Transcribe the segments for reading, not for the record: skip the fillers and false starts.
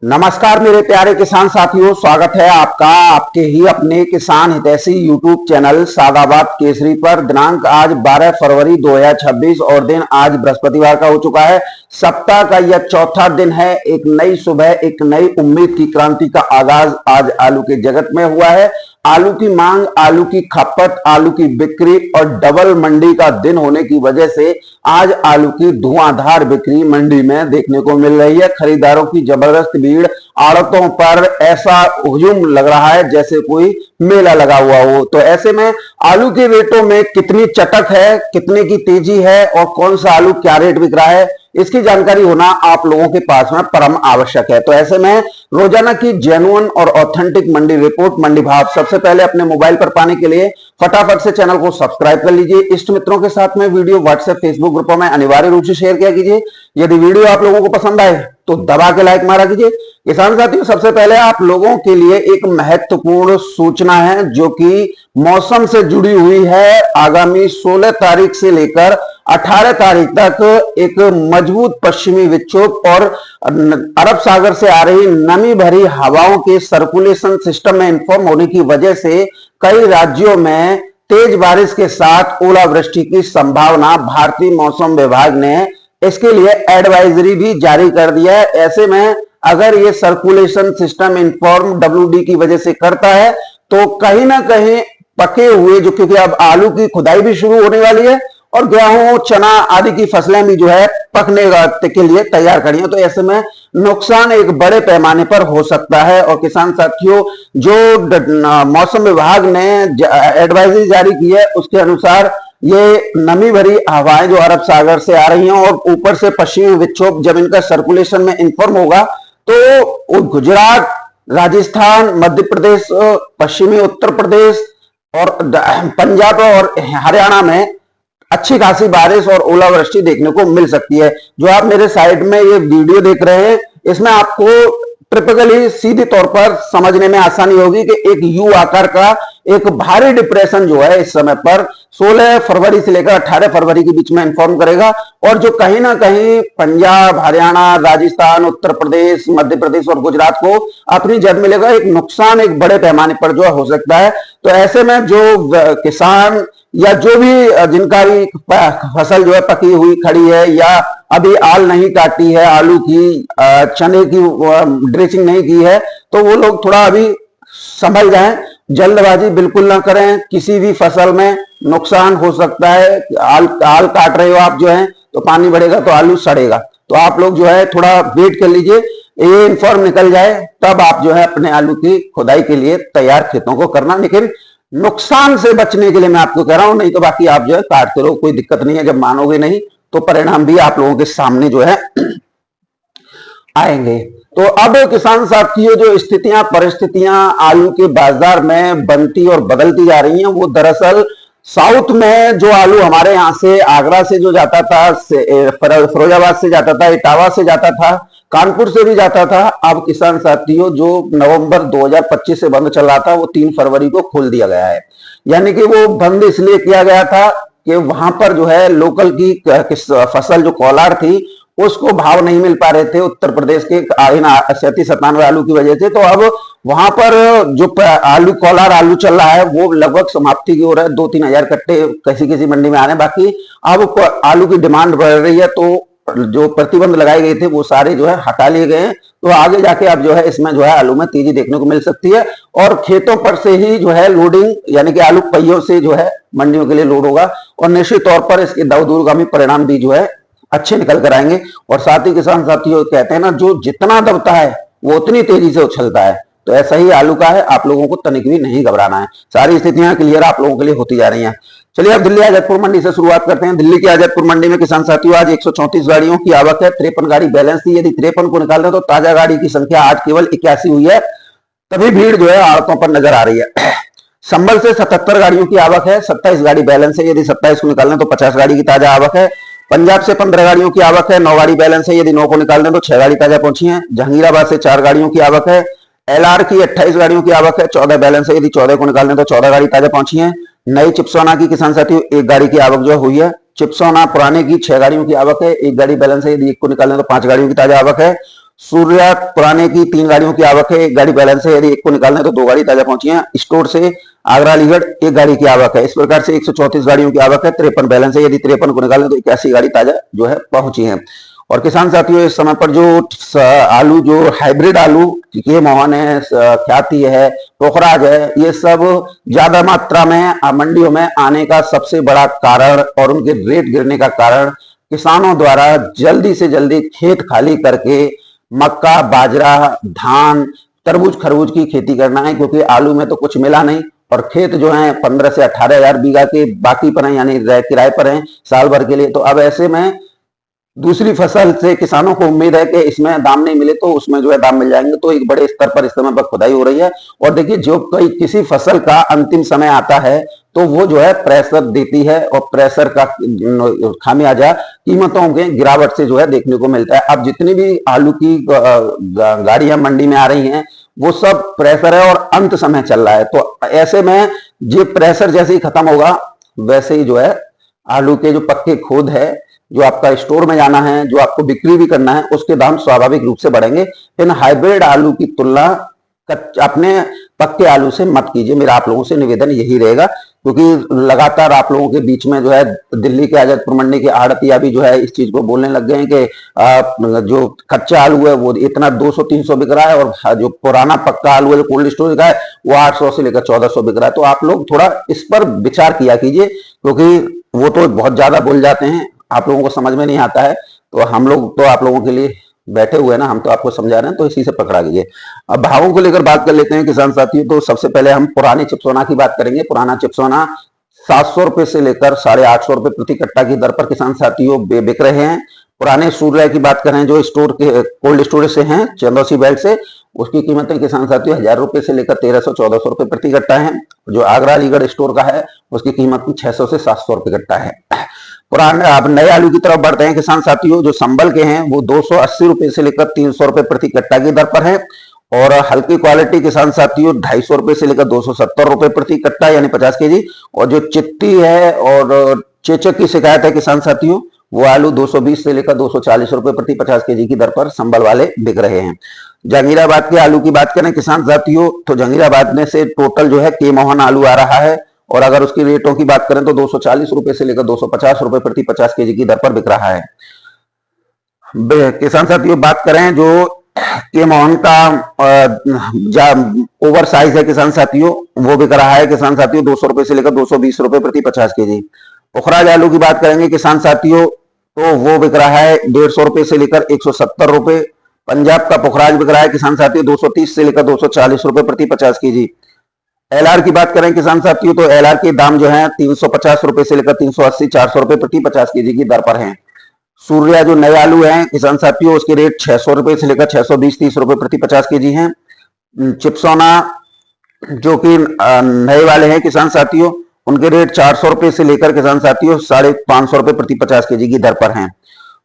नमस्कार मेरे प्यारे किसान साथियों, स्वागत है आपका आपके ही अपने किसान हितैषी यूट्यूब चैनल सादाबाद केसरी पर। दिनांक आज 12 फरवरी 2026 और दिन आज बृहस्पतिवार का हो चुका है। सप्ताह का यह चौथा दिन है। एक नई सुबह, एक नई उम्मीद की क्रांति का आगाज आज आलू के जगत में हुआ है। आलू की मांग, आलू की खपत, आलू की बिक्री और डबल मंडी का दिन होने की वजह से आज आलू की धुआंधार बिक्री मंडी में देखने को मिल रही है। खरीदारों की जबरदस्त भीड़, आड़तों पर ऐसा हुजूम लग रहा है जैसे कोई मेला लगा हुआ हो। तो ऐसे में आलू के रेटों में कितनी चटक है, कितने की तेजी है और कौन सा आलू क्या रेट बिक रहा है, इसकी जानकारी होना आप लोगों के पास में परम आवश्यक है। तो ऐसे में रोजाना की जेन्युइन और ऑथेंटिक मंडी रिपोर्ट, मंडी भाव सबसे पहले अपने मोबाइल पर पाने के लिए फटाफट से चैनल को सब्सक्राइब कर लीजिए। इष्ट मित्रों के साथ में वीडियो व्हाट्सएप फेसबुक ग्रुपों में अनिवार्य रूप से शेयर किया कीजिए। यदि वीडियो आप लोगों को पसंद आए तो दबा के लाइक मारा कीजिए। किसान साथियों, सबसे पहले आप लोगों के लिए एक महत्वपूर्ण सूचना है जो कि मौसम से जुड़ी हुई है। आगामी 16 तारीख से लेकर 18 तारीख तक एक मजबूत पश्चिमी विक्षोभ और अरब सागर से आ रही नमी भरी हवाओं के सर्कुलेशन सिस्टम में इन्फॉर्म होने की वजह से कई राज्यों में तेज बारिश के साथ ओलावृष्टि की संभावना भारतीय मौसम विभाग ने इसके लिए एडवाइजरी भी जारी कर दिया है। ऐसे में अगर ये सर्कुलेशन सिस्टम इन्फॉर्म WD की वजह से करता है तो कहीं ना कहीं पके हुए, जो क्योंकि अब आलू की खुदाई भी शुरू होने वाली है और गेहूं, चना आदि की फसलें भी जो है पकने के लिए तैयार करी है, तो ऐसे में नुकसान एक बड़े पैमाने पर हो सकता है। और किसान साथियों, जो मौसम विभाग ने एडवाइजरी जारी की है उसके अनुसार ये नमी भरी हवाएं जो अरब सागर से आ रही हैं और ऊपर से पश्चिमी विक्षोभ जब इनका सर्कुलेशन में इन्फॉर्म होगा तो गुजरात, राजस्थान, मध्य प्रदेश, पश्चिमी उत्तर प्रदेश और पंजाब और हरियाणा में अच्छी खासी बारिश और ओलावृष्टि देखने को मिल सकती है। जो आप मेरे साइड में ये वीडियो देख रहे हैं इसमें आपको टिपिकली सीधे तौर पर समझने में आसानी होगी कि एक यू आकार का एक भारी डिप्रेशन जो है इस समय पर 16 फरवरी से लेकर 18 फरवरी के बीच में इन्फॉर्म करेगा और जो कहीं ना कहीं पंजाब, हरियाणा, राजस्थान, उत्तर प्रदेश, मध्य प्रदेश और गुजरात को अपनी जड़ मिलेगा। एक नुकसान एक बड़े पैमाने पर जो हो सकता है। तो ऐसे में जो किसान या जो भी जिनका भी फसल जो है पकी हुई खड़ी है या अभी आल नहीं काटी है, आलू की, चने की ड्रेसिंग नहीं की है, तो वो लोग थोड़ा अभी संभल जाएं, जल्दबाजी बिल्कुल ना करें। किसी भी फसल में नुकसान हो सकता है। आल काट रहे हो आप जो है तो पानी बढ़ेगा तो आलू सड़ेगा, तो आप लोग जो है थोड़ा वेट कर लीजिए, ये इन्फॉर्म निकल जाए तब आप जो है अपने आलू की खुदाई के लिए तैयार खेतों को करना। लेकिन नुकसान से बचने के लिए मैं आपको कह रहा हूं, नहीं तो बाकी आप जो है काटते रहो, कोई दिक्कत नहीं है। जब मानोगे नहीं तो परिणाम भी आप लोगों के सामने जो है आएंगे। तो अब किसान साथियों, जो स्थितियां, परिस्थितियां आलू के बाजार में बनती और बदलती जा रही हैं, वो दरअसल साउथ में जो आलू हमारे यहां से आगरा से जो जाता था, फिरोजाबाद से जाता था, इटावा से जाता था, कानपुर से भी जाता था, अब किसान साथियों जो नवंबर 2025 से बंद चल रहा था वो 3 फरवरी को खोल दिया गया है। यानी कि वो बंद इसलिए किया गया था कि वहां पर जो है लोकल की फसल जो कोलार थी उसको भाव नहीं मिल पा रहे थे उत्तर प्रदेश के 37-97 आलू की वजह से। तो अब वहां पर जो आलू कोलार आलू चल रहा है वो लगभग समाप्ति की ओर है। 2-3 हजार कट्टे किसी किसी मंडी में आ रहे हैं। बाकी अब आलू की डिमांड बढ़ रही है तो जो प्रतिबंध लगाए गए थे वो सारे जो है हटा लिए गए हैं। तो आगे जाके अब जो है इसमें जो है आलू में तेजी देखने को मिल सकती है और खेतों पर से ही जो है लोडिंग, यानी कि आलू पहियों से जो है मंडियों के लिए लोड होगा और निश्चित तौर पर इसके दूरगामी परिणाम भी जो है अच्छे निकल कर आएंगे। और साथ ही किसान साथियों कहते हैं ना, जो जितना दबता है वो उतनी तेजी से उछलता है। तो ऐसा ही आलू का है, आप लोगों को तनिक भी नहीं घबराना है। सारी स्थितियां क्लियर आप लोगों के लिए होती जा रही हैं। चलिए अब दिल्ली आजादपुर मंडी से शुरुआत करते हैं। दिल्ली की आजादपुर मंडी में किसान साथियों आज 134 गाड़ियों की आवक है, 53 गाड़ी बैलेंस थी। यदि 53 को निकाल दें तो ताजा गाड़ी की संख्या आज केवल 81 हुई है। तभी भीड़ जो है आड़तों पर नजर आ रही है। संभल से 77 गाड़ियों की आवक है, 27 गाड़ी बैलेंस है। यदि 27 को निकाल दें तो 50 गाड़ी की ताजा आवक है। पंजाब से 15 गाड़ियों की आवक है, 9 गाड़ी बैलेंस है। यदि 9 को निकाल दें तो 6 गाड़ी ताजा पहुंची है। जहांगीराबाद से 4 गाड़ियों की आवक है। LR की 28 गाड़ियों की आवक है, 14 बैलेंस है। यदि 14 को निकाल दें तो 14 गाड़ी ताजा पहुंची है। नई चिप्सोना की किसान साथियों 1 गाड़ी की आवक जो हुई है। चिप्सोना पुराने की 6 गाड़ियों की आवक है, 1 गाड़ी बैलेंस है। यदि 1 को निकाल दें तो 5 गाड़ियों की ताजा आवक है। सूर्या पुराने की 3 गाड़ियों की आवक है, 1 गाड़ी बैलेंस है, यदि एक को निकालना है तो 2 गाड़ी ताजा पहुंची है। स्टोर से आगरा अलीगढ़ 1 गाड़ी की आवक है। इस प्रकार से 134 गाड़ियों की आवक है, 53 बैलेंस है, यदि 53 को निकालना तो 81 गाड़ी ताजा जो है पहुंची है। और किसान साथियों, इस समय पर जो आलू, जो हाइब्रिड आलू के मोहन है, ख्याति है, पोखराज है, ये सब ज्यादा मात्रा में मंडियों में आने का सबसे बड़ा कारण और उनके रेट गिरने का कारण किसानों द्वारा जल्दी से जल्दी खेत खाली करके मक्का, बाजरा, धान, तरबूज खरबूज की खेती करना है, क्योंकि आलू में तो कुछ मिला नहीं और खेत जो है 15 से 18 हजार बीघा के बाकी पर हैं, यानी किराए पर हैं साल भर के लिए। तो अब ऐसे में दूसरी फसल से किसानों को उम्मीद है कि इसमें दाम नहीं मिले तो उसमें जो है दाम मिल जाएंगे। तो एक बड़े स्तर पर इस समय पर खुदाई हो रही है। और देखिए, जो कोई किसी फसल का अंतिम समय आता है तो वो जो है प्रेशर देती है और प्रेशर का खामियाजा कीमतों के गिरावट से जो है देखने को मिलता है। अब जितनी भी आलू की गाड़ियां मंडी में आ रही हैं वो सब प्रेशर है और अंत समय चल रहा है। तो ऐसे में ये प्रेशर जैसे ही खत्म होगा वैसे ही जो है आलू के जो पक्के खोद है, जो आपका स्टोर में जाना है, जो आपको बिक्री भी करना है, उसके दाम स्वाभाविक रूप से बढ़ेंगे। इन हाइब्रिड आलू की तुलना अपने पक्के आलू से मत कीजिए, मेरा आप लोगों से निवेदन यही रहेगा। क्योंकि लगातार आप लोगों के बीच में जो है दिल्ली के आजादपुर मंडी के आड़तिया भी जो है इस चीज को बोलने लग गए हैं कि जो कच्चा आलू है वो इतना 200-300 बिक रहा है और जो पुराना पक्का आलू है जो कोल्ड स्टोरेज का है वो 800 से लेकर 1400 बिक रहा है। तो आप लोग थोड़ा इस पर विचार किया कीजिए, क्योंकि वो तो बहुत ज्यादा बोल जाते हैं, आप लोगों को समझ में नहीं आता है। तो हम लोग तो आप लोगों के लिए बैठे हुए हैं ना, हम तो आपको समझा रहे हैं, तो इसी से पकड़ा कीजिए। अब भावों को लेकर बात कर लेते हैं किसान साथियों। तो सबसे पहले हम पुराने चिपसोना की बात करेंगे। पुराना चिपसोना 700 रुपए से लेकर 850 रुपए प्रति कट्टा की दर पर किसान साथियों बिक रहे हैं। पुराने सूर्य की बात करें जो स्टोर के कोल्ड स्टोरेज से हैं, चंदौसी बेल्ट से, उसकी कीमतें किसान साथियों 1000 रुपए से लेकर 1300-1400 रुपए प्रति कट्टा है। जो आगरा अलीगढ़ स्टोर का है उसकी कीमत 600 से 700 रुपए कट्टा है। पुराने अब नए आलू की तरफ बढ़ते हैं किसान साथियों। जो संबल के हैं वो 280 रुपए से लेकर 300 रुपए प्रति कट्टा की दर पर है। और हल्की क्वालिटी किसान साथियों 250 रुपए से लेकर 270 रुपए प्रति कट्टा, यानी 50 केजी। और जो चिट्टी है और चेचक की शिकायत है किसान साथियों, वो आलू 220 से लेकर 240 रुपए प्रति 50 केजी की दर पर संबल वाले बिक रहे हैं। जहांगीराबाद के आलू की बात करें किसान साथियों, तो जहांगीराबाद में से टोटल जो है के मोहन आलू आ रहा है। और अगर उसकी रेटों की बात करें तो 240 रुपए से लेकर 250 रुपए प्रति 50 केजी की दर पर बिक रहा है। किसान साथियों बात करें जो के मोहन का ओवर साइज है किसान साथियों, वो बिक रहा है किसान साथियों 200 रुपए से लेकर 220 रुपए प्रति 50 केजी। पोखराज आलू की बात करेंगे किसान साथियों, तो वो बिक रहा है 150 रुपए से लेकर 170 रुपए। पंजाब का पोखराज बिक रहा है किसान साथियों 230 से लेकर 240 रुपए प्रति 50 केजी। एलआर की बात करें किसान साथियों, तो एलआर के दाम जो है 350 रुपए से लेकर 380-400 रुपए प्रति 50 केजी की दर पर हैं। सूर्या जो नए आलू हैं किसान साथियों, उसके रेट 600 रुपए से लेकर 620-30 रुपए प्रति 50 केजी हैं। चिपसोना जो कि नए वाले हैं किसान साथियों, उनके रेट 400 रुपए से लेकर किसान साथियों 550 रुपए प्रति 50 केजी की दर पर हैं।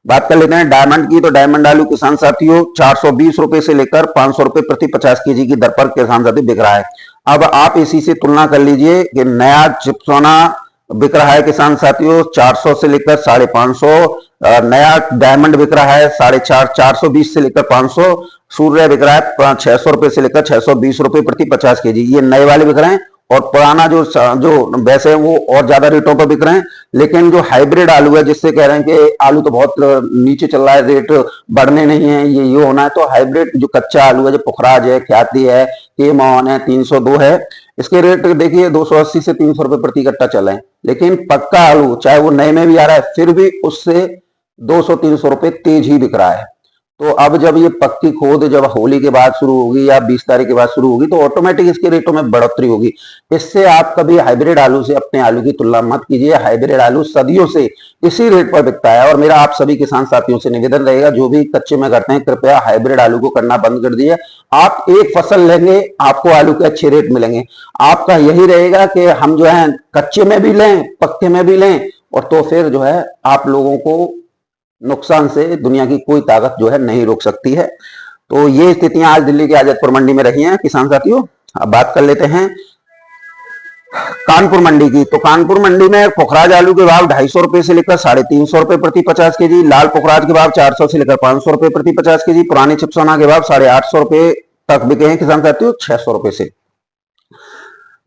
बात कर लेते हैं डायमंड की, तो डायमंड आलू किसान साथियों 420 रुपए से लेकर 500 रुपए प्रति 50 केजी की दर पर किसान साथी बिक रहा है। अब आप इसी से तुलना कर लीजिए कि नया चिपसोना बिक रहा है किसान साथियों 400 से लेकर 550, नया डायमंड बिक रहा है 420 से लेकर 500, सूर्य बिक रहा है 600 रुपए से लेकर 620 रुपए प्रति 50 केजी। ये नए वाले बिक रहे हैं। और पुराना जो वैसे हैं वो और ज्यादा रेटों पर बिक रहे हैं। लेकिन जो हाइब्रिड आलू है, जिससे कह रहे हैं कि आलू तो बहुत नीचे चल रहा है, रेट बढ़ने नहीं है, ये होना है, तो हाइब्रिड जो कच्चा आलू है, जो पुखराज है, ख्याति है, के मोहन है, 302 है, इसके रेट देखिए 280 से 300 रुपए प्रति कट्टा चल रहे हैं। लेकिन पक्का आलू चाहे वो नए में भी आ रहा है, फिर भी उससे 200-300 रुपए तेज ही बिक रहा है। तो अब जब ये पक्की खोद जब होली के बाद शुरू होगी या 20 तारीख के बाद शुरू होगी तो ऑटोमेटिक इसके रेटों में बढ़ोतरी होगी। इससे आप कभी हाइब्रिड आलू से अपने आलू की तुलना मत कीजिए। हाइब्रिड आलू सदियों से इसी रेट पर बिकता है। और मेरा आप सभी किसान साथियों से निवेदन रहेगा, जो भी कच्चे में करते हैं कृपया हाइब्रिड आलू को करना बंद कर दिए। आप एक फसल लेंगे, आपको आलू के अच्छे रेट मिलेंगे। आपका यही रहेगा कि हम जो है कच्चे में भी लें, पक्के में भी लें, और तो फिर जो है आप लोगों को नुकसान से दुनिया की कोई ताकत जो है नहीं रोक सकती है। तो ये स्थितियां आज दिल्ली के आजादपुर मंडी में रही हैं किसान साथियों। अब बात कर लेते हैं कानपुर मंडी की, तो कानपुर मंडी में पुखराज आलू के भाव 250 रुपए से लेकर 350 रुपए प्रति 50 केजी, लाल पुखराज के भाव 400 से लेकर 500 रुपए प्रति 50 केजी, पुरानी चिपसोना के भाव 850 रुपए तक बिके हैं किसान साथियों 600 रुपए से।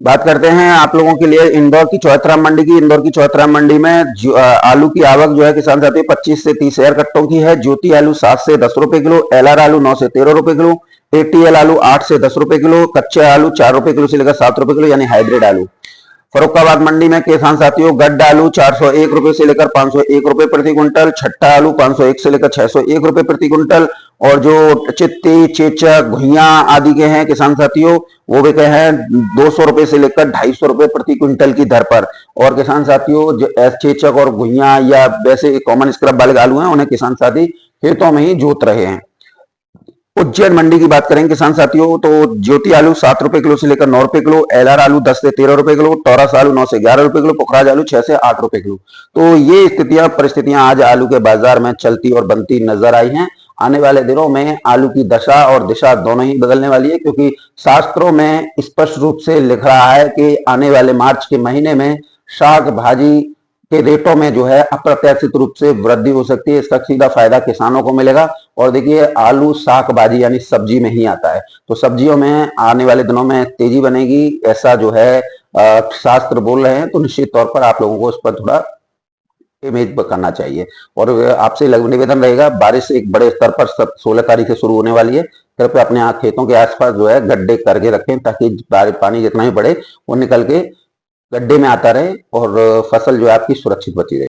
बात करते हैं आप लोगों के लिए इंदौर की चौहतराम मंडी की। इंदौर की चौहतराम मंडी में आलू की आवक जो है किसान साथियों 25 से 30 हजार कट्टों की है। ज्योति आलू 7 से 10 रुपए किलो, एलआर आलू 9 से 13 रुपए किलो, एटीएल आलू 8 से 10 रुपए किलो, कच्चे आलू 4 रुपए किलो से लेकर 7 रुपए किलो यानी हाइब्रिड आलू। फरुखाबाद मंडी में किसान साथियों गड्ढा आलू 401 रुपए से लेकर 501 रुपए प्रति क्विंटल, छट्टा आलू 501 से लेकर 601 रुपए प्रति क्विंटल, और जो चित्ती, चेचक, घुइया आदि के हैं किसान साथियों वो भी कहे हैं 200 रुपए से लेकर 250 रुपए प्रति क्विंटल की दर पर। और किसान साथियों जो चेचक और घुइया या वैसे कॉमन स्क्रब वाले आलू हैं उन्हें किसान साथी खेतों में ही जोत रहे हैं। उज्जैन मंडी की बात करें किसान साथियों तो ज्योति आलू 7 रुपए किलो से लेकर 9 रुपए किलो, एलआर आलू 10 से 13 रुपए किलो, टोरस आलू 9 से 11 रुपए किलो, पुखराज आलू 6 से 8 रुपए किलो। तो ये परिस्थितियां आज आलू के बाजार में चलती और बनती नजर आई हैं। आने वाले दिनों में आलू की दशा और दिशा दोनों ही बदलने वाली है, क्योंकि शास्त्रों में स्पष्ट रूप से लिख रहा है कि आने वाले मार्च के महीने में शाक भाजी के रेटों में जो है अप्रत्याशित रूप से वृद्धि हो सकती है। इसका सीधा फायदा किसानों को मिलेगा। और देखिए आलू शाक भाजी यानी सब्जी में ही आता है, तो सब्जियों में आने वाले दिनों में तेजी बनेगी ऐसा जो है शास्त्र बोल रहे हैं। तो निश्चित तौर पर आप लोगों को इस पर थोड़ा इमेज करना चाहिए। और आपसे निवेदन रहेगा, बारिश एक बड़े स्तर पर 16 तारीख से शुरू होने वाली है। कृपया अपने खेतों के आसपास जो है गड्ढे करके रखें ताकि पानी जितना ही बढ़े वो निकल के गड्ढे में आता रहे और फसल जो है आपकी सुरक्षित बची रहे।